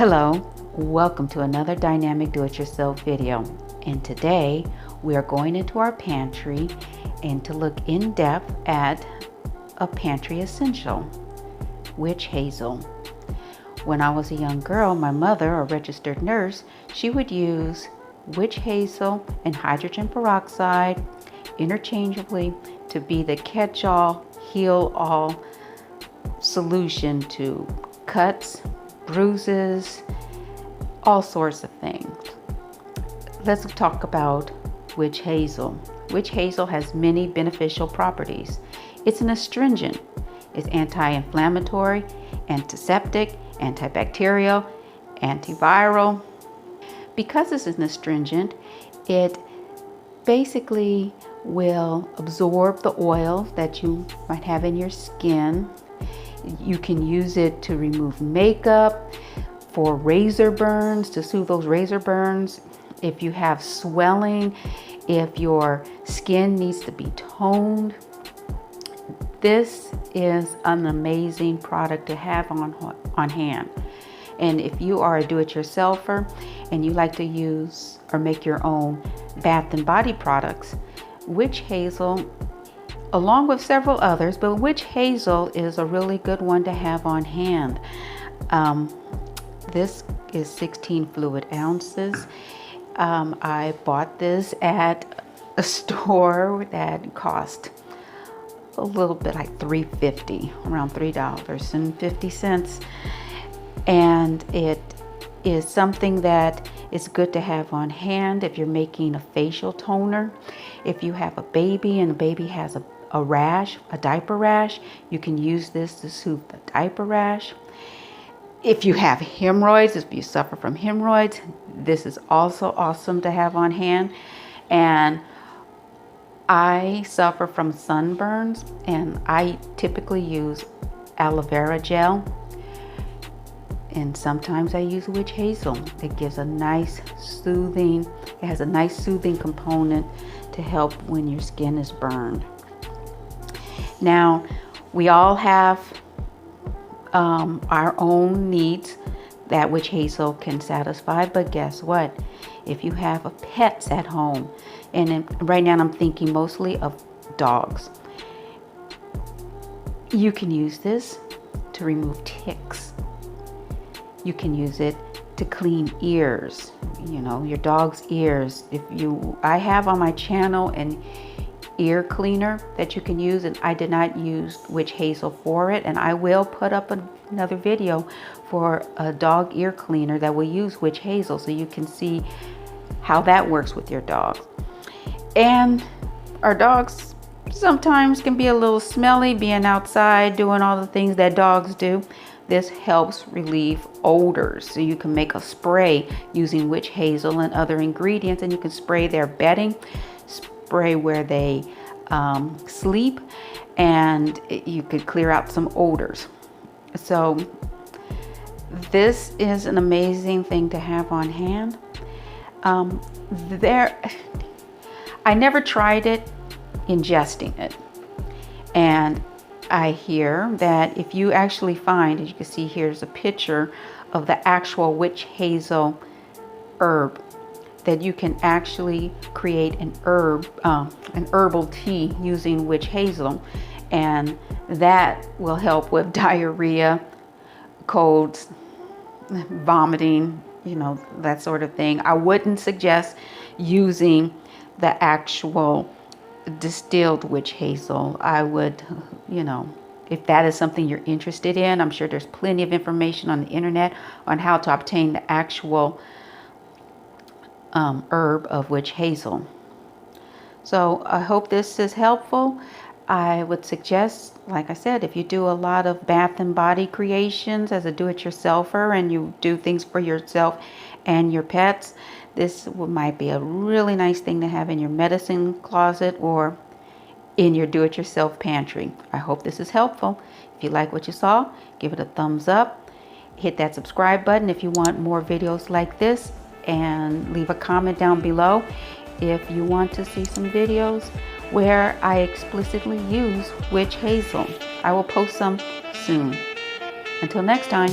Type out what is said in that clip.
Hello, welcome to another dynamic do-it-yourself video. And today we are going into our pantry and to look in depth at a pantry essential, witch hazel. When I was a young girl, my mother, a registered nurse, she would use witch hazel and hydrogen peroxide interchangeably to be the catch-all, heal-all solution to cuts, bruises, all sorts of things. Let's talk about witch hazel. Witch hazel has many beneficial properties. It's an astringent. It's anti-inflammatory, antiseptic, antibacterial, antiviral. Because it's an astringent, it basically will absorb the oil that you might have in your skin. You can use it to remove makeup, for razor burns, to soothe those razor burns. If you have swelling, if your skin needs to be toned, this is an amazing product to have on hand. And if you are a do-it-yourselfer and you like to use or make your own bath and body products, witch hazel, along with several others, but witch hazel is a really good one to have on hand. This is 16 fluid ounces. I bought this at a store that cost a little bit like $3.50, around $3.50. And it is something that is good to have on hand if you're making a facial toner. If you have a baby and the baby has a rash, a diaper rash, you can use this to soothe the diaper rash. If you have hemorrhoids, if you suffer from hemorrhoids, this is also awesome to have on hand. And I suffer from sunburns, and I typically use aloe vera gel. And sometimes I use witch hazel. It gives a nice soothing, it has a nice soothing component to help when your skin is burned. Now, we all have our own needs that witch hazel can satisfy, but guess what? If you have pets at home, and right now I'm thinking mostly of dogs, you can use this to remove ticks. You can use it to clean ears, you know, your dog's ears. I have on my channel an ear cleaner that you can use, and I did not use witch hazel for it, and I will put up another video for a dog ear cleaner that will use witch hazel so you can see how that works with your dog. And our dogs sometimes can be a little smelly, being outside doing all the things that dogs do. This helps relieve odors. So you can make a spray using witch hazel and other ingredients, and you can spray their bedding, spray where they sleep, and you could clear out some odors. So this is an amazing thing to have on hand. I never tried it ingesting it, and I hear that if you actually find, as you can see, here's a picture of the actual witch hazel herb, that you can actually create an herbal tea using witch hazel, and that will help with diarrhea, colds, vomiting, you know, that sort of thing. I wouldn't suggest using the actual distilled witch hazel. I would, you know, if that is something you're interested in, I'm sure there's plenty of information on the internet on how to obtain the actual herb of witch hazel. So I hope this is helpful. I would suggest, like I said, if you do a lot of bath and body creations as a do-it-yourselfer and you do things for yourself and your pets, this might be a really nice thing to have in your medicine closet or in your do-it-yourself pantry. I hope this is helpful. If you like what you saw, give it a thumbs up. Hit that subscribe button if you want more videos like this, and leave a comment down below if you want to see some videos where I explicitly use witch hazel. I will post some soon. Until next time.